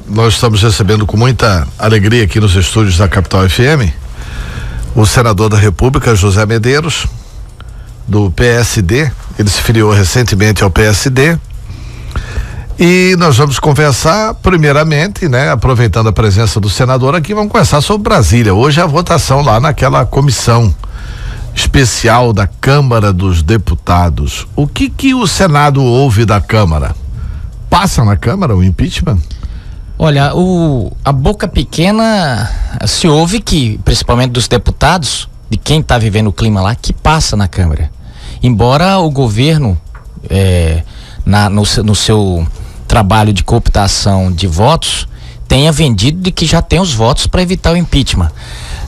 nós estamos recebendo com muita alegria aqui nos estúdios da Capital FM o senador da República, José Medeiros, do PSD. Ele se filiou recentemente ao PSD. E nós vamos conversar, primeiramente, né, aproveitando a presença do senador aqui, vamos conversar sobre Brasília. Hoje é a votação lá naquela comissão especial da Câmara dos Deputados. O que o Senado ouve da Câmara? Passa na Câmara o impeachment? Olha, a boca pequena se ouve que, principalmente dos deputados, de quem está vivendo o clima lá, que passa na Câmara. Embora o governo, no seu trabalho de cooptação de votos, tenha vendido de que já tem os votos para evitar o impeachment.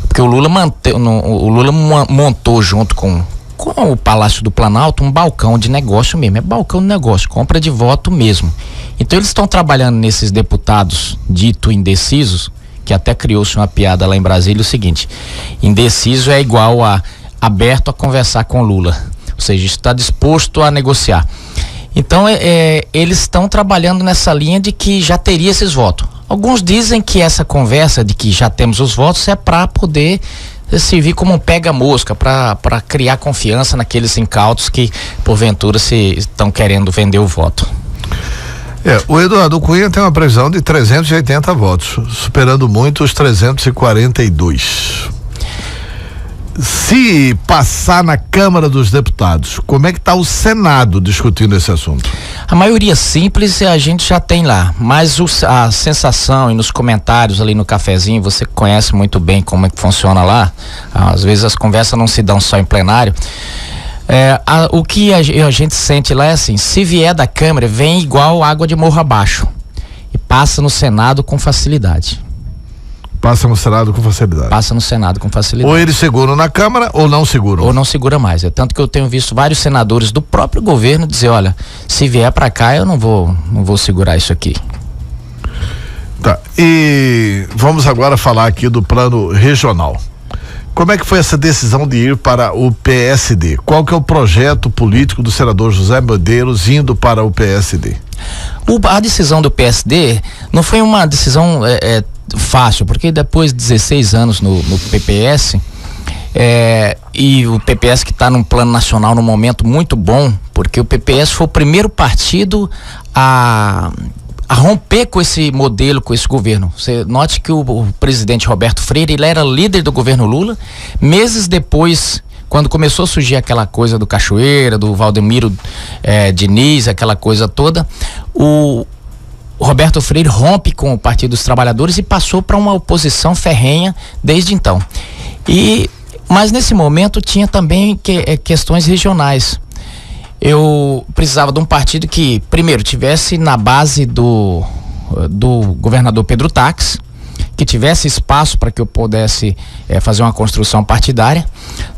Porque o Lula montou junto com o Palácio do Planalto um balcão de negócio mesmo, é balcão de negócio, compra de voto mesmo. Então eles estão trabalhando nesses deputados dito indecisos, que até criou-se uma piada lá em Brasília, o seguinte: indeciso é igual a aberto a conversar com Lula, ou seja, está disposto a negociar. Então eles estão trabalhando nessa linha de que já teria esses votos. Alguns dizem que essa conversa de que já temos os votos é para poder servir como um pega-mosca, para criar confiança naqueles incautos que porventura se estão querendo vender o voto. O Eduardo Cunha tem uma previsão de 380 votos, superando muito os 342. Se passar na Câmara dos Deputados, como é que está o Senado discutindo esse assunto? A maioria simples a gente já tem lá, mas a sensação, e nos comentários ali no cafezinho, você conhece muito bem como é que funciona lá, às vezes as conversas não se dão só em plenário. O que a gente sente lá é assim: se vier da Câmara, vem igual água de morro abaixo e passa no Senado com facilidade. Passa no Senado com facilidade. Passa no Senado com facilidade. Ou eles seguram na Câmara ou não seguram. Ou não segura mais. É tanto que eu tenho visto vários senadores do próprio governo dizer: olha, se vier pra cá eu não vou segurar isso aqui. Tá. E vamos agora falar aqui do plano regional. Como é que foi essa decisão de ir para o PSD? Qual que é o projeto político do senador José Medeiros indo para o PSD? A decisão do PSD não foi uma decisão fácil, porque depois de 16 anos no PPS, e o PPS que está num plano nacional num momento muito bom, porque o PPS foi o primeiro partido a romper com esse modelo, com esse governo. Você note que o presidente Roberto Freire, ele era líder do governo Lula. Meses depois, quando começou a surgir aquela coisa do Cachoeira, do Valdemiro Diniz, aquela coisa toda, o Roberto Freire rompe com o Partido dos Trabalhadores e passou para uma oposição ferrenha desde então. Mas nesse momento tinha também questões regionais. Eu precisava de um partido que, primeiro, tivesse na base do governador Pedro Taques, que tivesse espaço para que eu pudesse fazer uma construção partidária.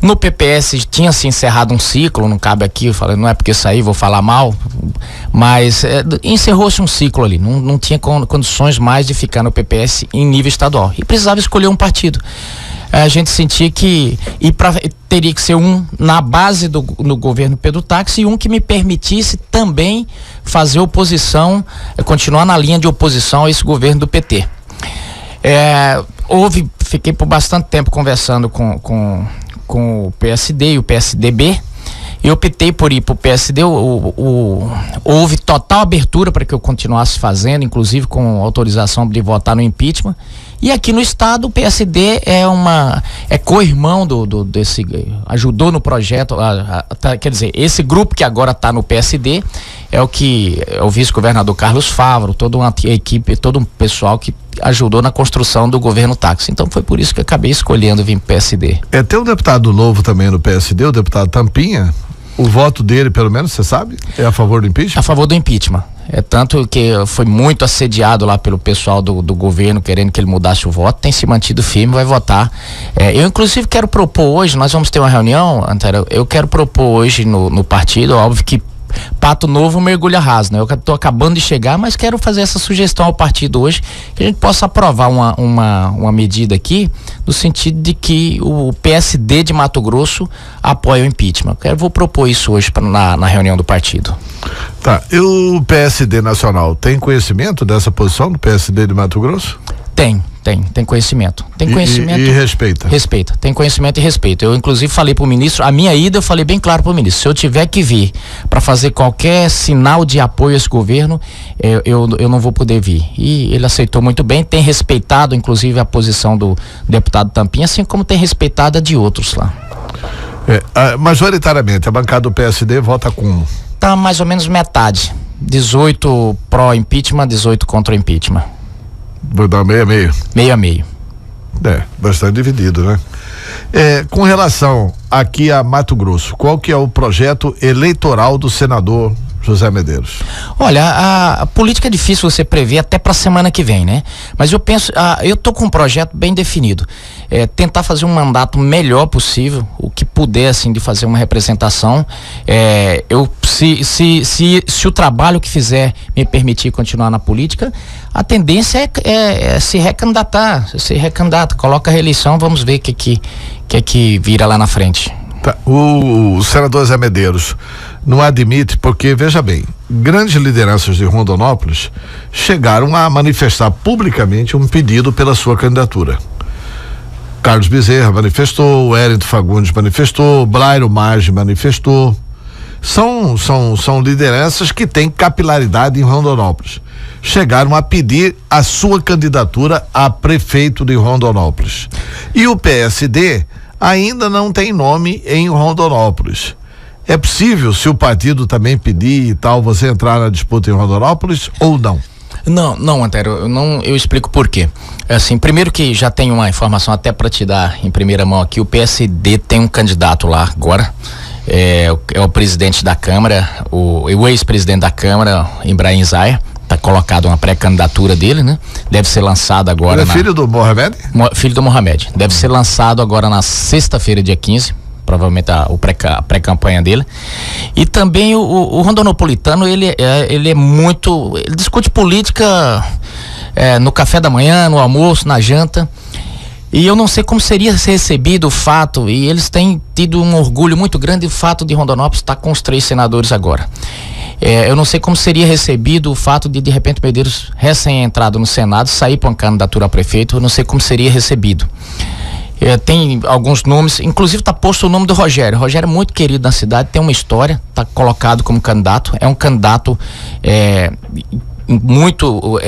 No PPS tinha se encerrado um ciclo, não cabe aqui, eu falei, não é porque saí, vou falar mal, mas encerrou-se um ciclo ali, não tinha condições mais de ficar no PPS em nível estadual, e precisava escolher um partido. A gente sentia que teria que ser um na base no governo Pedro Taques e um que me permitisse também fazer oposição, continuar na linha de oposição a esse governo do PT. Fiquei por bastante tempo conversando com o PSD e o PSDB. Eu optei por ir para o PSD. Houve total abertura para que eu continuasse fazendo, inclusive com autorização de votar no impeachment. E aqui no estado o PSD é co-irmão desse, ajudou no projeto, quer dizer, esse grupo que agora está no PSD é o vice-governador Carlos Favaro, toda uma equipe, todo um pessoal que ajudou na construção do governo Taques. Então foi por isso que eu acabei escolhendo vir para o PSD. Tem um deputado novo também no PSD, o deputado Tampinha. O voto dele, pelo menos, você sabe? É a favor do impeachment? A favor do impeachment. Tanto que foi muito assediado lá pelo pessoal do governo, querendo que ele mudasse o voto, tem se mantido firme, vai votar. Eu inclusive quero propor hoje, nós vamos ter uma reunião, Antero, eu quero propor hoje no partido, óbvio que pato novo mergulha raso, né? Eu tô acabando de chegar, mas quero fazer essa sugestão ao partido hoje, que a gente possa aprovar uma medida aqui, no sentido de que o PSD de Mato Grosso apoia o impeachment. Eu vou propor isso hoje na reunião do partido. Tá, e o PSD nacional tem conhecimento dessa posição do PSD de Mato Grosso? Tem conhecimento. Tem conhecimento. E respeita? Respeita. Tem conhecimento e respeito. Eu, inclusive, falei pro ministro, a minha ida, eu falei bem claro pro ministro, se eu tiver que vir para fazer qualquer sinal de apoio a esse governo, eu não vou poder vir. E ele aceitou muito bem, tem respeitado, inclusive, a posição do deputado Tampinha, assim como tem respeitado a de outros lá. Majoritariamente, a bancada do PSD vota com? Tá mais ou menos metade. 18 pró-impeachment, 18 contra o impeachment. Vou dar meio a meio. Meio a meio. Bastante dividido, né? Com relação aqui a Mato Grosso, qual que é o projeto eleitoral do senador José Medeiros? Olha, a política é difícil você prever até para a semana que vem, né? Mas eu penso, eu tô com um projeto bem definido, tentar fazer um mandato melhor possível, o que puder, assim, de fazer uma representação. Se o trabalho que fizer me permitir continuar na política, a tendência é se recandidata, coloca a reeleição, vamos ver o que vira lá na frente. Tá. O senador Zé Medeiros não admite, porque, veja bem, grandes lideranças de Rondonópolis chegaram a manifestar publicamente um pedido pela sua candidatura. Carlos Bezerra manifestou, Wellington Fagundes manifestou, Blairo Maggi manifestou. São lideranças que têm capilaridade em Rondonópolis. Chegaram a pedir a sua candidatura a prefeito de Rondonópolis. E o PSD ainda não tem nome em Rondonópolis. É possível, se o partido também pedir e tal, você entrar na disputa em Rondonópolis ou não? Não, Antero, eu explico por quê. Assim, primeiro que já tem uma informação até para te dar em primeira mão aqui, o PSD tem um candidato lá agora, é o presidente da Câmara, o ex-presidente da Câmara, Ibrahim Zaia, tá colocado uma pré-candidatura dele, né? Deve ser lançado agora. Ele é filho do Mohamed? Filho do Mohamed. Deve ser lançado agora na sexta-feira, dia 15, provavelmente a pré-campanha dele. E também o rondonopolitano, ele discute política no café da manhã, no almoço, na janta. E eu não sei como seria recebido o fato, e eles têm tido um orgulho muito grande do fato de Rondonópolis estar com os 3 senadores agora. Eu não sei como seria recebido o fato de repente, Medeiros, recém-entrado no Senado, sair para uma candidatura a prefeito. Eu não sei como seria recebido. Tem alguns nomes, inclusive está posto o nome do Rogério. Rogério é muito querido na cidade, tem uma história, está colocado como candidato. É um candidato muito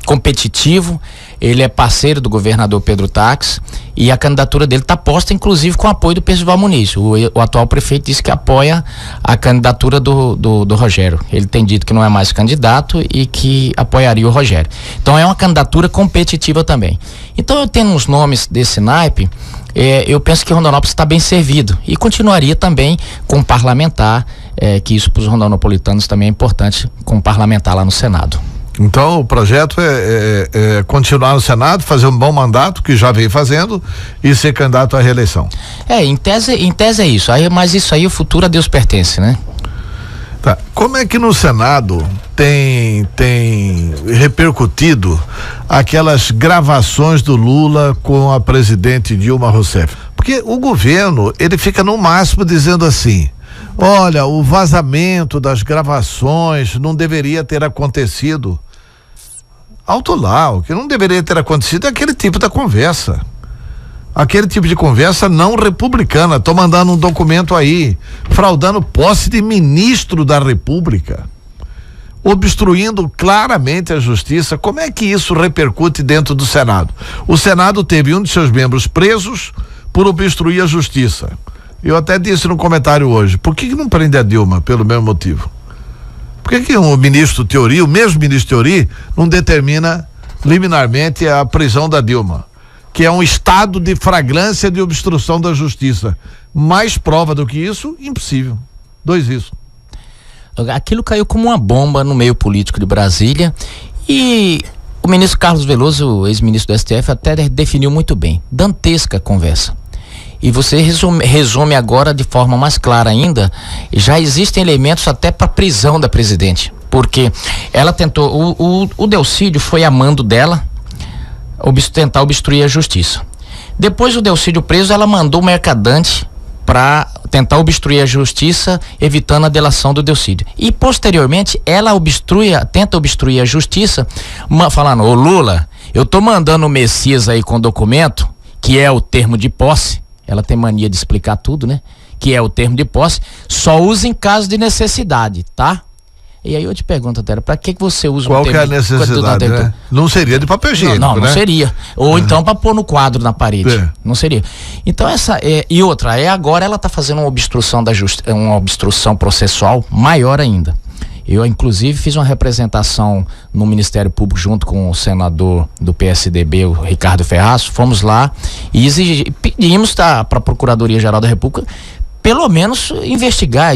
competitivo. Ele é parceiro do governador Pedro Taques e a candidatura dele está posta, inclusive, com o apoio do Percival Muniz. O atual prefeito disse que apoia a candidatura do Rogério. Ele tem dito que não é mais candidato e que apoiaria o Rogério. Então é uma candidatura competitiva também. Então, eu tenho uns nomes desse naipe, eu penso que Rondonópolis está bem servido e continuaria também com parlamentar, que isso para os rondonopolitanos também é importante, com parlamentar lá no Senado. Então o projeto é continuar no Senado, fazer um bom mandato, que já vem fazendo, e ser candidato à reeleição. Em tese é isso, mas isso aí, o futuro a Deus pertence, né? Tá. Como é que no Senado tem repercutido aquelas gravações do Lula com a presidente Dilma Rousseff? Porque o governo, ele fica no máximo dizendo assim: olha, o vazamento das gravações não deveria ter acontecido. Alto lá, o que não deveria ter acontecido é aquele tipo de conversa. Aquele tipo de conversa não republicana. Tô mandando um documento aí, fraudando posse de ministro da República, obstruindo claramente a justiça. Como é que isso repercute dentro do Senado? O Senado teve um de seus membros presos por obstruir a justiça. Eu até disse no comentário hoje, por que não prende a Dilma pelo mesmo motivo? Por que o ministro Teori, o mesmo ministro Teori, não determina liminarmente a prisão da Dilma, que é um estado de flagrância de obstrução da justiça? Mais prova do que isso, impossível. 2 isso. Aquilo caiu como uma bomba no meio político de Brasília e o ministro Carlos Veloso, ex-ministro do STF, até definiu muito bem. Dantesca conversa. E você resume agora de forma mais clara ainda, já existem elementos até para prisão da presidente, porque ela tentou, o Delcídio foi a mando dela tentar obstruir a justiça. Depois do Delcídio preso, ela mandou o Mercadante para tentar obstruir a justiça, evitando a delação do Delcídio. E posteriormente ela tenta obstruir a justiça, falando: ô Lula, eu tô mandando o Messias aí com documento, que é o termo de posse. Ela tem mania de explicar tudo, né? Que é o termo de posse, só usa em caso de necessidade, tá? E aí eu te pergunto, Tera, pra que você usa Qual que é a necessidade, né? Não seria de papel higiênico, não né? seria. Ou então pra pôr no quadro na parede. Não seria. Então e outra, agora ela tá fazendo uma obstrução uma obstrução processual maior ainda. Eu, inclusive, fiz uma representação no Ministério Público junto com o senador do PSDB, o Ricardo Ferraz. Fomos lá e pedimos para a Procuradoria-Geral da República pelo menos investigar.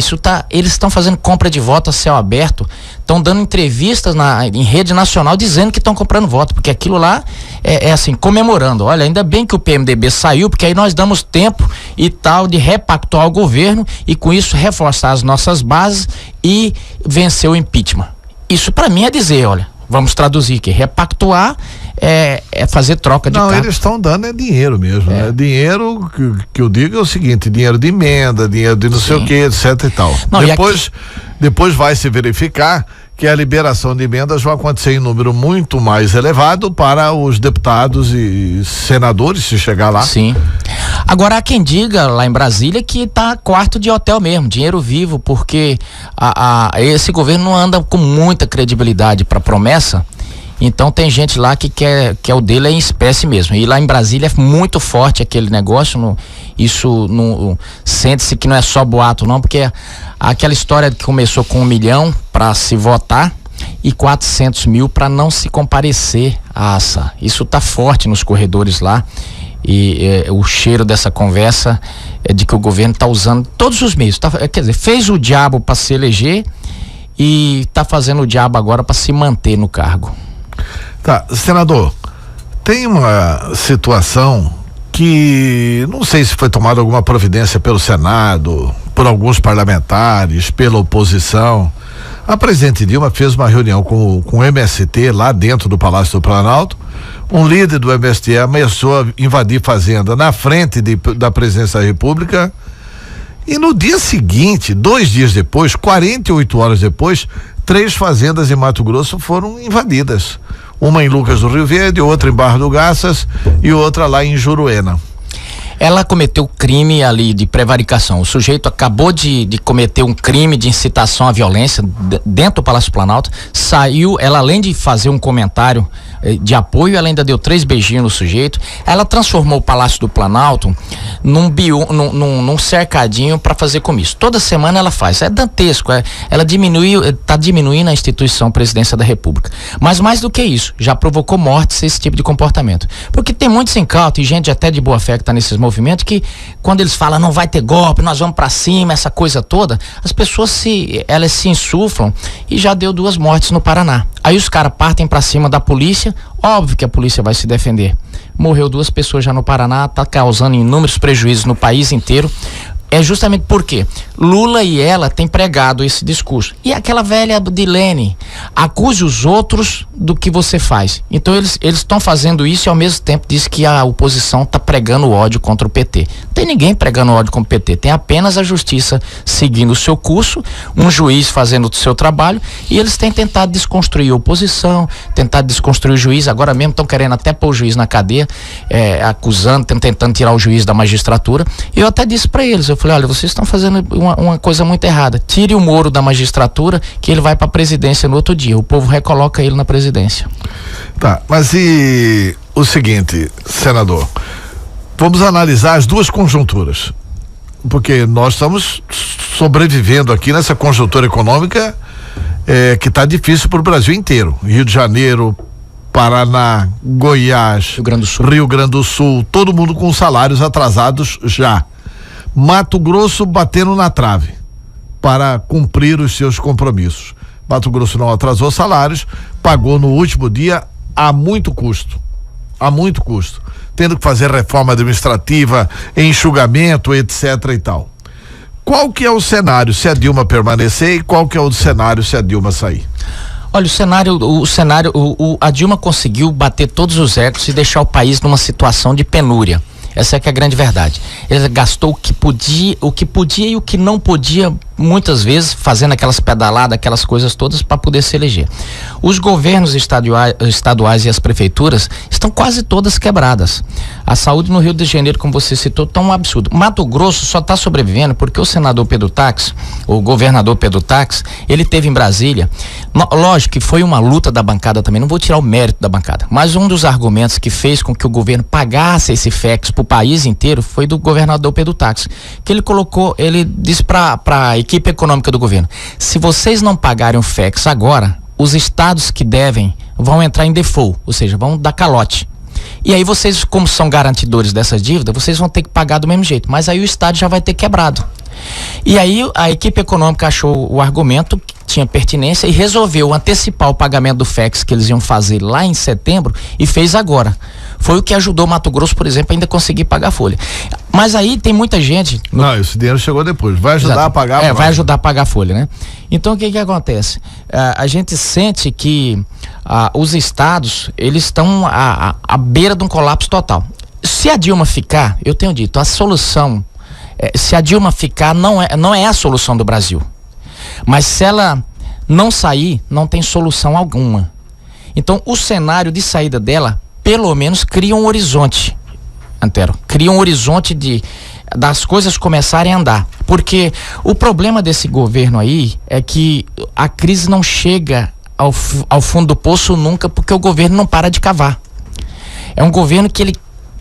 Eles estão fazendo compra de voto a céu aberto, estão dando entrevistas em rede nacional dizendo que estão comprando voto, porque aquilo lá é assim, comemorando. Olha, ainda bem que o PMDB saiu, porque aí nós damos tempo e tal de repactuar o governo e com isso reforçar as nossas bases e vencer o impeachment. Isso para mim é dizer, olha, vamos traduzir que repactuar é fazer troca de cargos. Não, eles estão dando dinheiro mesmo, né? Dinheiro que eu digo é o seguinte: dinheiro de emenda, dinheiro de não sei o que, etc e tal. Não, depois vai se verificar que a liberação de emendas vai acontecer em número muito mais elevado para os deputados e senadores, se chegar lá. Sim. Agora há quem diga lá em Brasília que tá quarto de hotel mesmo, dinheiro vivo, porque esse governo não anda com muita credibilidade para promessa. Então tem gente lá que quer o dele em espécie mesmo. E lá em Brasília é muito forte aquele negócio. Sente-se que não é só boato não, porque aquela história que começou com 1 milhão para se votar e 400 mil para não se comparecer à aça. Isso tá forte nos corredores lá. E o cheiro dessa conversa é de que o governo tá usando todos os meios. Quer dizer, fez o diabo para se eleger e tá fazendo o diabo agora para se manter no cargo. Tá, senador, tem uma situação que não sei se foi tomada alguma providência pelo Senado, por alguns parlamentares, pela oposição. A presidente Dilma fez uma reunião com o MST lá dentro do Palácio do Planalto. Um líder do MST ameaçou a invadir fazenda na frente da presidência da República. E no dia seguinte, 2 dias depois, 48 horas depois, 3 fazendas em Mato Grosso foram invadidas. Uma em Lucas do Rio Verde, outra em Barra do Garças e outra lá em Juruena. Ela cometeu crime ali de prevaricação. O sujeito acabou de cometer um crime de incitação à violência dentro do Palácio Planalto. Saiu, ela além de fazer um comentário de apoio, ela ainda deu 3 beijinhos no sujeito. Ela transformou o Palácio do Planalto num cercadinho para fazer comício. Toda semana ela faz. É dantesco. Ela está diminuindo a instituição Presidência da República. Mas mais do que isso, já provocou mortes esse tipo de comportamento. Porque tem muitos incautos e gente até de boa fé que está nesses movimentos que quando eles falam não vai ter golpe, nós vamos para cima, essa coisa toda, as pessoas elas se insuflam e já deu 2 mortes no Paraná. Aí os caras partem para cima da polícia, óbvio que a polícia vai se defender. Morreu 2 pessoas já no Paraná, tá causando inúmeros prejuízos no país inteiro. É justamente porque Lula e ela têm pregado esse discurso. E aquela velha de Lênin, acuse os outros do que você faz. Então eles estão fazendo isso e ao mesmo tempo diz que a oposição está pregando ódio contra o PT. Não tem ninguém pregando ódio contra o PT, tem apenas a justiça seguindo o seu curso, um juiz fazendo o seu trabalho e eles têm tentado desconstruir a oposição, tentado desconstruir o juiz, agora mesmo estão querendo até pôr o juiz na cadeia, acusando, tentando tirar o juiz da magistratura. E eu até disse para eles, eu falei, olha, vocês estão fazendo uma coisa muito errada. Tire o Moro da magistratura que ele vai para a presidência no outro dia. O povo recoloca ele na presidência. Tá, mas e o seguinte, senador, vamos analisar as 2 conjunturas, porque nós estamos sobrevivendo aqui nessa conjuntura econômica que está difícil para o Brasil inteiro. Rio de Janeiro, Paraná, Goiás, Rio Grande do Sul, todo mundo com salários atrasados já. Mato Grosso batendo na trave para cumprir os seus compromissos. Mato Grosso não atrasou salários, pagou no último dia a muito custo. a muito custo, tendo que fazer reforma administrativa, enxugamento, etc. e tal. Qual que é o cenário se a Dilma permanecer e qual que é o cenário se a Dilma sair? Olha, a Dilma conseguiu bater todos os recordes e deixar o país numa situação de penúria. Essa é que é a grande verdade. Ele gastou o que podia e o que não podia, muitas vezes, fazendo aquelas pedaladas, aquelas coisas todas para poder se eleger. Os governos estaduais e as prefeituras estão quase todas quebradas. A saúde no Rio de Janeiro, como você citou, tá um absurdo. Mato Grosso só está sobrevivendo porque o senador Pedro Táxi, o governador Pedro Táxi, ele teve em Brasília. Lógico que foi uma luta da bancada também, não vou tirar o mérito da bancada, mas um dos argumentos que fez com que o governo pagasse esse FEX o país inteiro foi do governador Pedro Táxi, que ele disse para a equipe econômica do governo: se vocês não pagarem o FEX agora, os estados que devem vão entrar em default, ou seja, vão dar calote. E aí vocês, como são garantidores dessa dívida, vocês vão ter que pagar do mesmo jeito, mas aí o estado já vai ter quebrado. E aí a equipe econômica achou o argumento que tinha pertinência e resolveu antecipar o pagamento do FEX que eles iam fazer lá em setembro e fez agora. Foi o que ajudou Mato Grosso, por exemplo, a ainda conseguir pagar a folha. Mas aí tem muita gente... Não, esse dinheiro chegou depois. Vai ajudar a pagar... vai ajudar a pagar a folha, né? Então o que acontece? A gente sente que os estados, eles estão à beira de um colapso total. Se a Dilma ficar, eu tenho dito, a solução... se a Dilma ficar, não é a solução do Brasil. Mas se ela não sair, não tem solução alguma. Então o cenário de saída dela, pelo menos, cria um horizonte, Antero. Cria um horizonte das coisas começarem a andar. Porque o problema desse governo aí é que a crise não chega ao fundo do poço nunca, porque o governo não para de cavar. É um governo que ele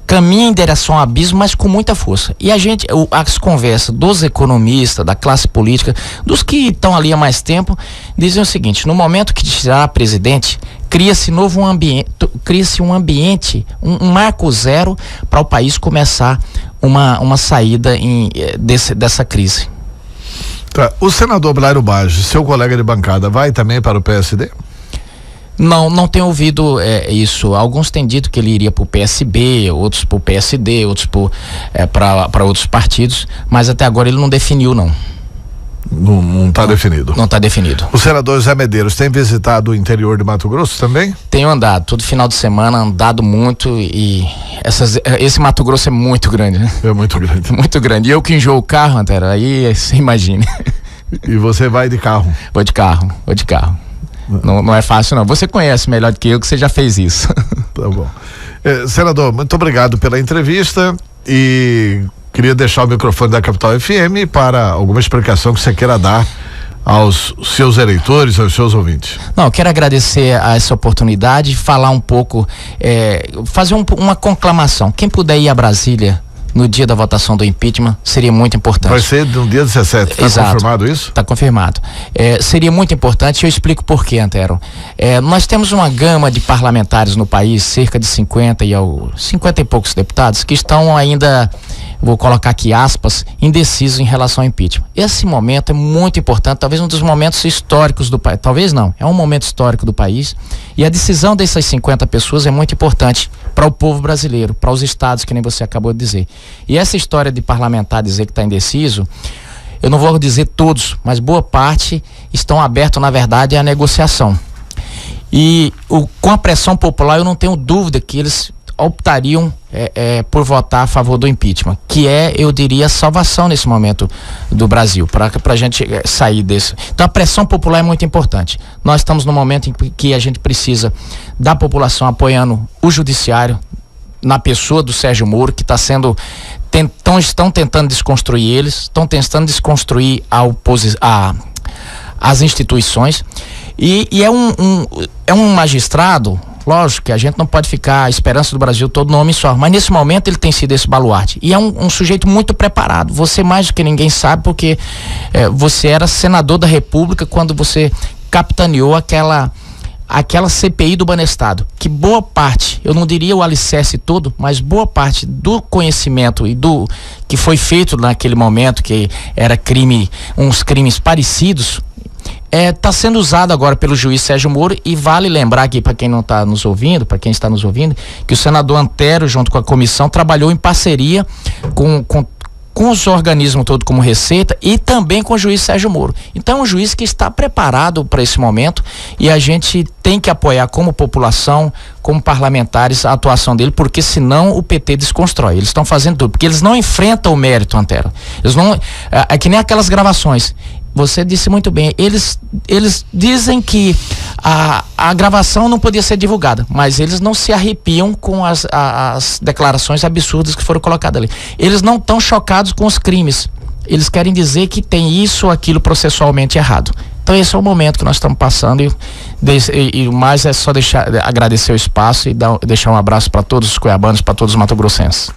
caminha em direção ao abismo, mas com muita força. E as conversas dos economistas, da classe política, dos que estão ali há mais tempo, dizem o seguinte: no momento que tirar a presidente, cria-se um ambiente, um marco zero para o país começar uma saída dessa crise. Tá. O senador Blairo Baggi, seu colega de bancada, vai também para o PSD? Não tenho ouvido isso. Alguns têm dito que ele iria para o PSB, outros para o PSD, outros para outros partidos, mas até agora ele não definiu, não. Não está definido. Não está definido. O senador José Medeiros tem visitado o interior de Mato Grosso também? Tenho andado, todo final de semana, andado muito, e esse Mato Grosso é muito grande, né? É muito grande. Muito grande. E eu que enjoo o carro, Antero, aí você imagina. E você vai de carro? Vou de carro. Não é fácil, não. Você conhece melhor do que eu, que você já fez isso. Tá bom. Senador, muito obrigado pela entrevista e queria deixar o microfone da Capital FM para alguma explicação que você queira dar aos seus eleitores, aos seus ouvintes. Não, eu quero agradecer a essa oportunidade, falar um pouco, fazer uma conclamação. Quem puder ir a Brasília no dia da votação do impeachment, seria muito importante. Vai ser no dia 17, está confirmado isso? Está confirmado. Seria muito importante, eu explico por quê, Antero. Nós temos uma gama de parlamentares no país, cerca de 50 e poucos deputados, que estão ainda, vou colocar aqui aspas, indecisos em relação ao impeachment. Esse momento é muito importante, talvez um dos momentos históricos do país, talvez não, é um momento histórico do país, e a decisão dessas 50 pessoas é muito importante para o povo brasileiro, para os estados, que nem você acabou de dizer. E essa história de parlamentar dizer que está indeciso, eu não vou dizer todos, mas boa parte estão abertos, na verdade, à negociação. E com a pressão popular, eu não tenho dúvida que eles optariam por votar a favor do impeachment, que eu diria, a salvação nesse momento do Brasil, para a gente sair desse. Então a pressão popular é muito importante. Nós estamos no momento em que a gente precisa da população apoiando o judiciário, na pessoa do Sérgio Moro, que estão tentando desconstruir estão tentando desconstruir as instituições, e é um magistrado. Lógico que a gente não pode ficar à esperança do Brasil todo no homem só, mas nesse momento ele tem sido esse baluarte, e é um sujeito muito preparado. Você mais do que ninguém sabe, porque você era senador da República quando você capitaneou aquela CPI do Banestado, que boa parte, eu não diria o alicerce todo, mas boa parte do conhecimento e do que foi feito naquele momento, que era uns crimes parecidos, está sendo usado agora pelo juiz Sérgio Moro, e vale lembrar aqui para quem não está nos ouvindo, para quem está nos ouvindo, que o senador Antero, junto com a comissão, trabalhou em parceria com os organismos todos como Receita e também com o juiz Sérgio Moro. Então é um juiz que está preparado para esse momento, e a gente tem que apoiar como população, como parlamentares, a atuação dele, porque senão o PT desconstrói. Eles estão fazendo tudo, porque eles não enfrentam o mérito, Antero. Eles não, é que nem aquelas gravações. Você disse muito bem, eles dizem que a gravação não podia ser divulgada, mas eles não se arrepiam com as declarações absurdas que foram colocadas ali. Eles não estão chocados com os crimes, eles querem dizer que tem isso ou aquilo processualmente errado. Então esse é o momento que nós estamos passando, e o mais é só agradecer o espaço e deixar um abraço para todos os cuiabanos, para todos os matogrossenses.